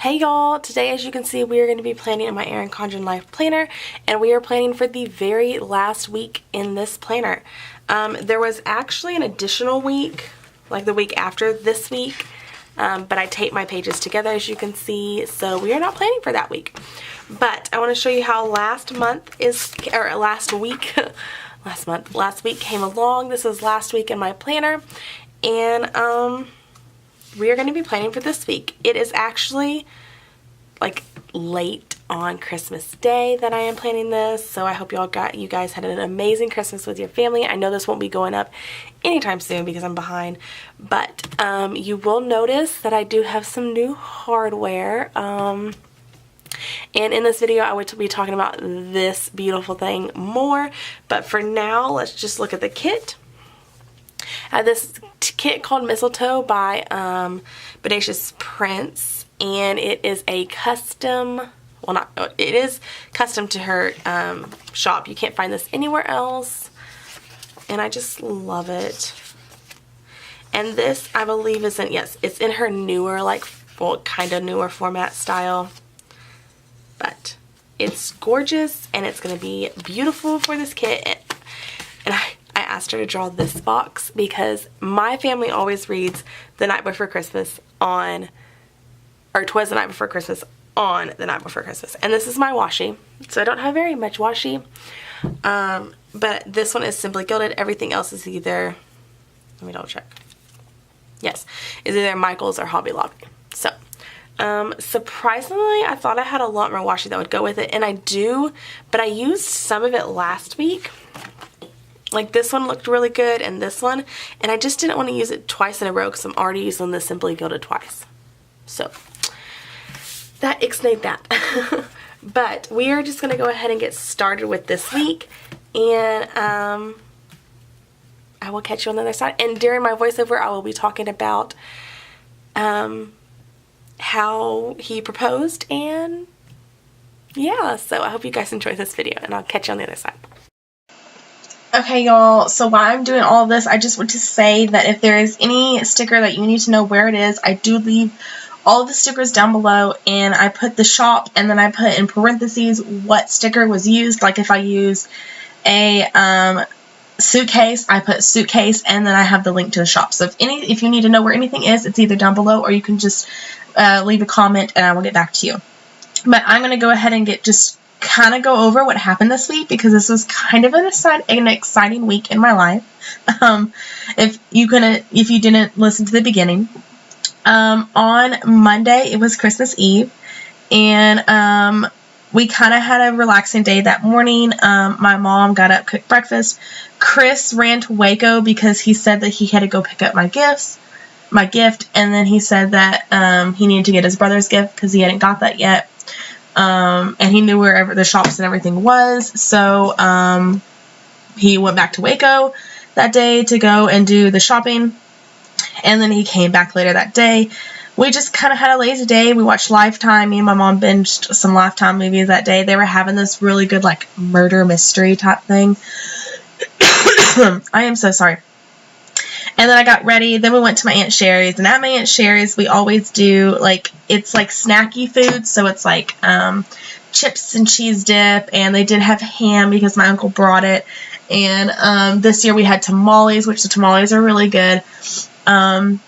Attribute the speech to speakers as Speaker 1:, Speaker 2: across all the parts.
Speaker 1: Hey y'all, today as you can see we are going to be planning in my Erin Condren Life Planner, and we are planning for the very last week in this planner. There was actually an additional week, like the week after this week, but I taped my pages together as you can see, so we are not planning for that week. But I want to show you how last week came along. This is last week in my planner, and we are going to be planning for this week. It is actually like late on Christmas Day that I am planning this, so I hope you guys had an amazing Christmas with your family. I know this won't be going up anytime soon because I'm behind, but you will notice that I do have some new hardware, and in this video I will be talking about this beautiful thing more, but for now let's just look at the kit. This kit called Mistletoe by Bodacious Prince, and it is a custom, it is custom to her shop. You can't find this anywhere else, and I just love it. And this, I believe, is it's in her newer, kind of newer format style, but it's gorgeous, and it's going to be beautiful for this kit. And I asked her to draw this box because my family always reads The Night Before Christmas on, or 'Twas the Night Before Christmas on The Night Before Christmas. And this is my washi, so I don't have very much washi, but this one is Simply Gilded. Everything else is either, let me double check, yes, is either Michael's or Hobby Lobby. So surprisingly, I thought I had a lot more washi that would go with it, and I do, but I used some of it last week. Like this one looked really good, and this one, and I just didn't want to use it twice in a row because I'm already using the Simply Gilded twice. So that ixnayed that. But we are just going to go ahead and get started with this week, and I will catch you on the other side. And during my voiceover I will be talking about how he proposed, and yeah, so I hope you guys enjoy this video, and I'll catch you on the other side.
Speaker 2: Okay, y'all, so while I'm doing all this, I just want to say that if there is any sticker that you need to know where it is, I do leave all of the stickers down below, and I put the shop, and then I put in parentheses what sticker was used. Like if I use a suitcase, I put suitcase, and then I have the link to the shop. So if you need to know where anything is, it's either down below, or you can just leave a comment and I will get back to you. But I'm going to go ahead and kind of go over what happened this week, because this was kind of an exciting week in my life. If you didn't listen to the beginning, on Monday it was Christmas Eve, and we kind of had a relaxing day that morning. My mom got up, cooked breakfast. Chris ran to Waco because he said that he had to go pick up my gift, and then he said that he needed to get his brother's gift because he hadn't got that yet. And he knew wherever the shops and everything was, so he went back to Waco that day to go and do the shopping, and then he came back later that day. We just kind of had a lazy day. We watched Lifetime. Me and my mom binged some Lifetime movies that day. They were having this really good murder mystery type thing. I am so sorry. And then I got ready. Then we went to my Aunt Sherry's. And at my Aunt Sherry's, we always do, it's snacky food. So it's chips and cheese dip. And they did have ham because my uncle brought it. And this year we had tamales, which the tamales are really good. And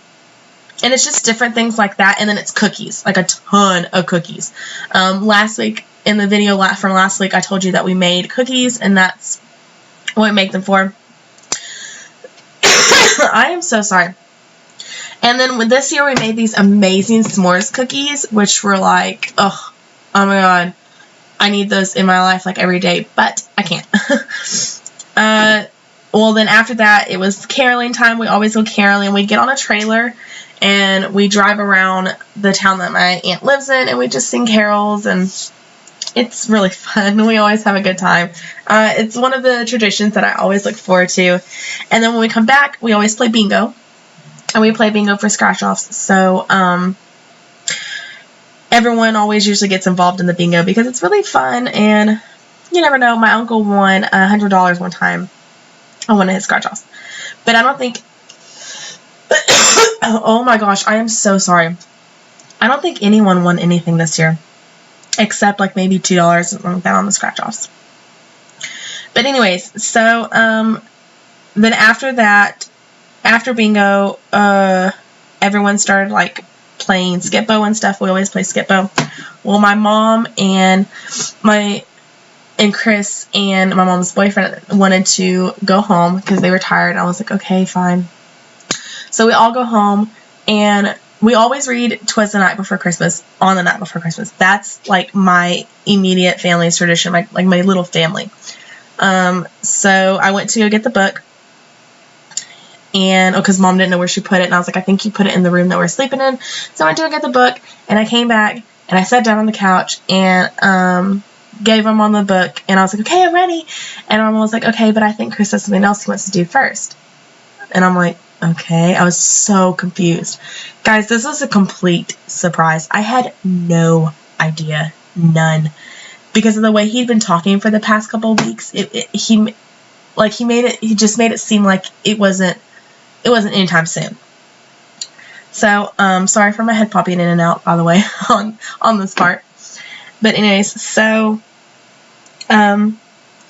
Speaker 2: it's just different things like that. And then it's cookies, a ton of cookies. Last week, in the video from last week, I told you that we made cookies. And that's what we make them for. I am so sorry. And then this year we made these amazing s'mores cookies, which were oh my god, I need those in my life every day, but I can't. Well, then after that it was caroling time. We always go caroling. We get on a trailer and we drive around the town that my aunt lives in, and we just sing carols, and it's really fun. We always have a good time. It's one of the traditions that I always look forward to. And then when we come back, we always play bingo. And we play bingo for scratch-offs. So everyone always usually gets involved in the bingo because it's really fun. And you never know. My uncle won $100 one time on one of his scratch-offs. But I don't think... Oh my gosh, I am so sorry. I don't think anyone won anything this year, except like maybe $2 like that on the scratch-offs. But anyways, so then after that, after bingo, everyone started like playing Skip-Bo and stuff. We always play Skip-Bo. Well, my mom and Chris and my mom's boyfriend wanted to go home because they were tired. I was like, okay, fine. So we all go home, and we always read 'Twas the Night Before Christmas on the night before Christmas. That's like my immediate family's tradition, like my little family. So I went to go get the book, and because Mom didn't know where she put it, and I was like, I think you put it in the room that we're sleeping in. So I went to go get the book, and I came back, and I sat down on the couch, and gave my mom the book, and I was like, okay, I'm ready. And Mom was like, okay, but I think Chris has something else he wants to do first. And I'm like, okay. I was so confused. Guys, this was a complete surprise. I had no idea. None. Because of the way he'd been talking for the past couple of weeks, he just made it seem like it wasn't anytime soon. So, sorry for my head popping in and out, by the way, on this part. But anyways, so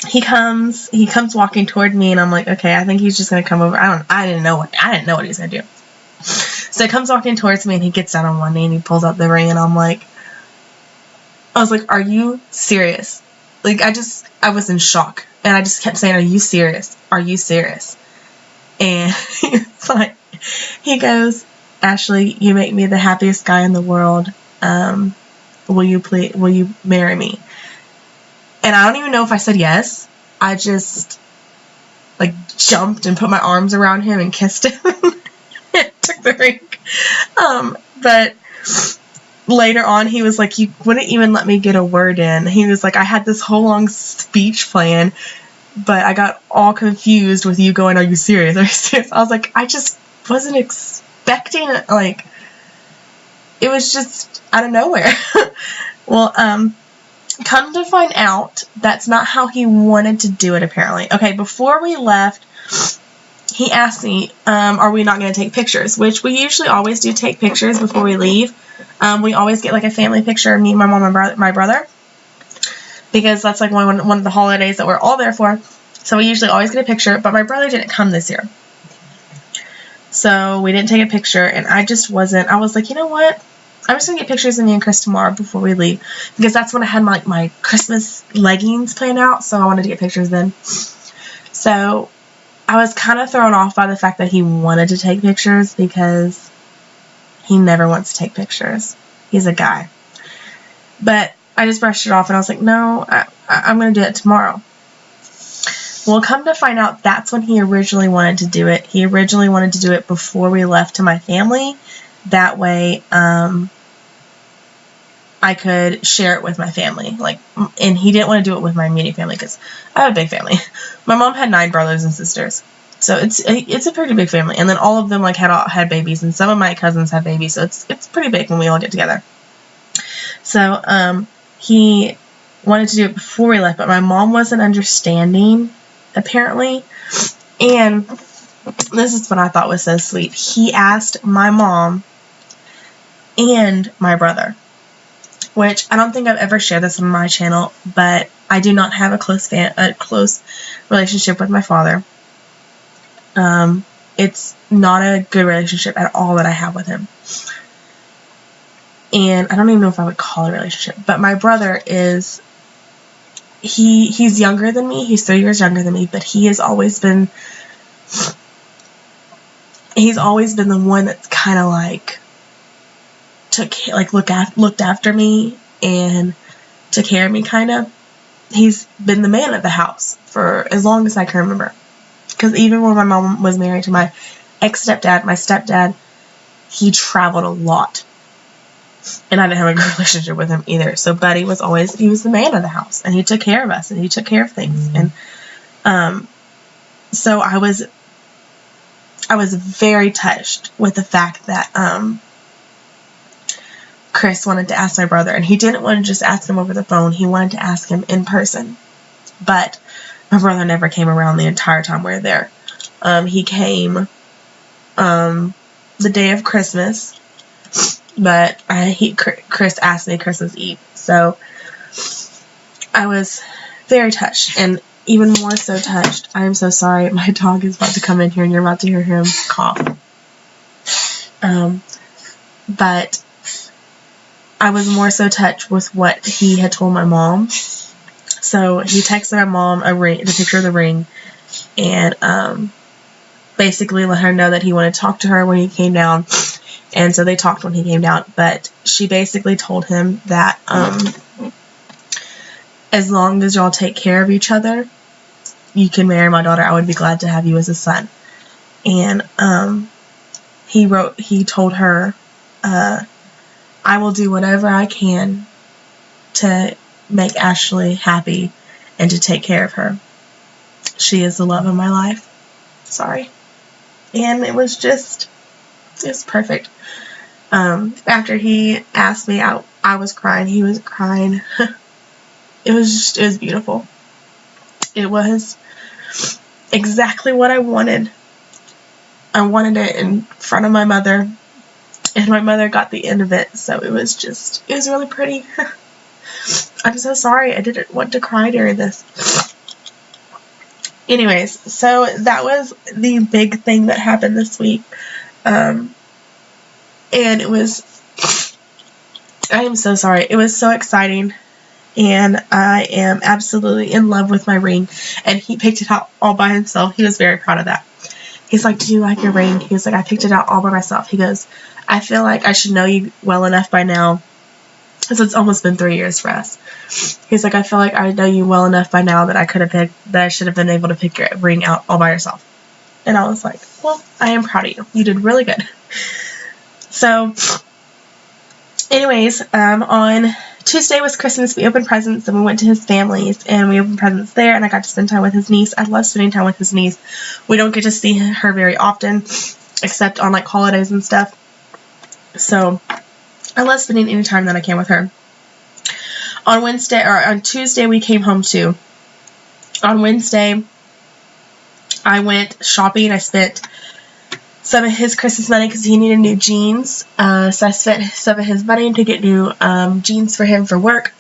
Speaker 2: he comes walking toward me, and I'm like, okay, I think he's just gonna come over. I didn't know what he was gonna do. So he comes walking towards me, and he gets down on one knee, and he pulls out the ring, and I was like, are you serious? Like, I was in shock, and I just kept saying, are you serious? Are you serious? And he goes, Ashley, you make me the happiest guy in the world. Will you marry me? And I don't even know if I said yes. I just like jumped and put my arms around him and kissed him and took the ring. But later on, he was like, you wouldn't even let me get a word in. He was like, I had this whole long speech plan, but I got all confused with you going, are you serious? Are you serious? I was like, I just wasn't expecting it. Like, it was just out of nowhere. Well, come to find out, that's not how he wanted to do it, apparently. Okay, before we left, he asked me, are we not going to take pictures? Which we usually always do take pictures before we leave. We always get like a family picture of me, my mom, and my brother. Because that's like one of the holidays that we're all there for. So we usually always get a picture, but my brother didn't come this year. So we didn't take a picture, and I was like, you know what? I'm just going to get pictures of me and Chris tomorrow before we leave. Because that's when I had my Christmas leggings planned out, so I wanted to get pictures then. So I was kind of thrown off by the fact that he wanted to take pictures, because he never wants to take pictures. He's a guy. But I just brushed it off, and I was like, no, I'm going to do it tomorrow. Well, come to find out, that's when he originally wanted to do it. He originally wanted to do it before we left to my family. That way, I could share it with my family. And he didn't want to do it with my immediate family, because I have a big family. My mom had 9 brothers and sisters. So it's a pretty big family. And then all of them had babies, and some of my cousins have babies. So it's pretty big when we all get together. So he wanted to do it before we left, but my mom wasn't understanding, apparently. And this is what I thought was so sweet. He asked my mom and my brother, which I don't think I've ever shared this on my channel, but I do not have a close relationship with my father. It's not a good relationship at all that I have with him. And I don't even know if I would call it a relationship, but my brother is, he's younger than me. He's 3 years younger than me, but he's always been the one that's kind of looked after me and took care of me, kind of. He's been the man of the house for as long as I can remember. Because even when my mom was married to my ex-stepdad, my stepdad, he traveled a lot. And I didn't have a good relationship with him either. So Buddy was the man of the house. And he took care of us. And he took care of things. And so I was very touched with the fact that Chris wanted to ask my brother. And he didn't want to just ask him over the phone. He wanted to ask him in person. But my brother never came around the entire time we were there. He came the day of Christmas. but Chris asked me Christmas Eve, so I was very touched, and even more so touched. I am so sorry. My dog is about to come in here, and you're about to hear him cough. But I was more so touched with what he had told my mom. So he texted my mom the picture of the ring, and basically let her know that he wanted to talk to her when he came down. And so they talked when he came down. But she basically told him that as long as y'all take care of each other, you can marry my daughter. I would be glad to have you as a son. And he told her, I will do whatever I can to make Ashley happy and to take care of her. She is the love of my life. Sorry. And it was perfect. After he asked me out, I was crying. He was crying. It was beautiful. It was exactly what I wanted. I wanted it in front of my mother, and my mother got the end of it, so it was really pretty. I'm so sorry. I didn't want to cry during this. Anyways, so that was the big thing that happened this week. And I am so sorry. It was so exciting. And I am absolutely in love with my ring. And he picked it out all by himself. He was very proud of that. He's like, do you like your ring? He was like, I picked it out all by myself. He goes, I feel like I should know you well enough by now. Because it's almost been 3 years for us. He's like, I feel like I know you well enough by now that I should have been able to pick your ring out all by yourself. And I was like, well, I am proud of you. You did really good. So, anyways, on Tuesday was Christmas. We opened presents, and we went to his family's, and we opened presents there, and I got to spend time with his niece. I love spending time with his niece. We don't get to see her very often, except on, like, holidays and stuff. So, I love spending any time that I can with her. On Tuesday, we came home too. On Wednesday, I went shopping. I spent some of his Christmas money because he needed new jeans. So I spent some of his money to get new jeans for him for work.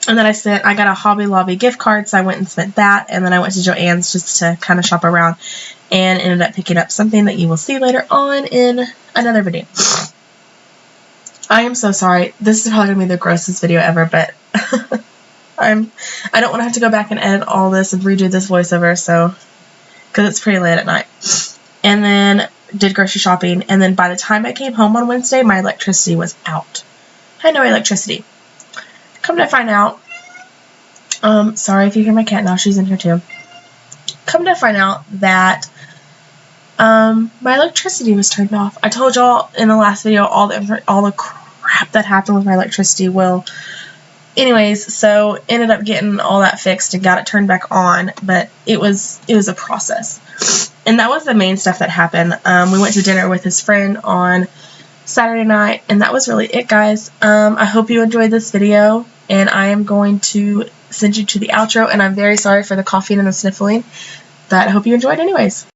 Speaker 2: And then I got a Hobby Lobby gift card, so I went and spent that. And then I went to Joann's just to kind of shop around and ended up picking up something that you will see later on in another video. I am so sorry. This is probably going to be the grossest video ever, but I don't want to have to go back and edit all this and redo this voiceover, so, because it's pretty late at night. And then did grocery shopping, and then by the time I came home on Wednesday, my electricity was out. I had no electricity. Come to find out, sorry if you hear my cat now, she's in here too. Come to find out that my electricity was turned off. I told y'all in the last video all the crap that happened with my electricity. Well, anyways, so ended up getting all that fixed and got it turned back on, but it was a process. And that was the main stuff that happened. We went to dinner with his friend on Saturday night, and that was really it, guys. I hope you enjoyed this video, and I am going to send you to the outro, and I'm very sorry for the coughing and the sniffling, but I hope you enjoyed anyways.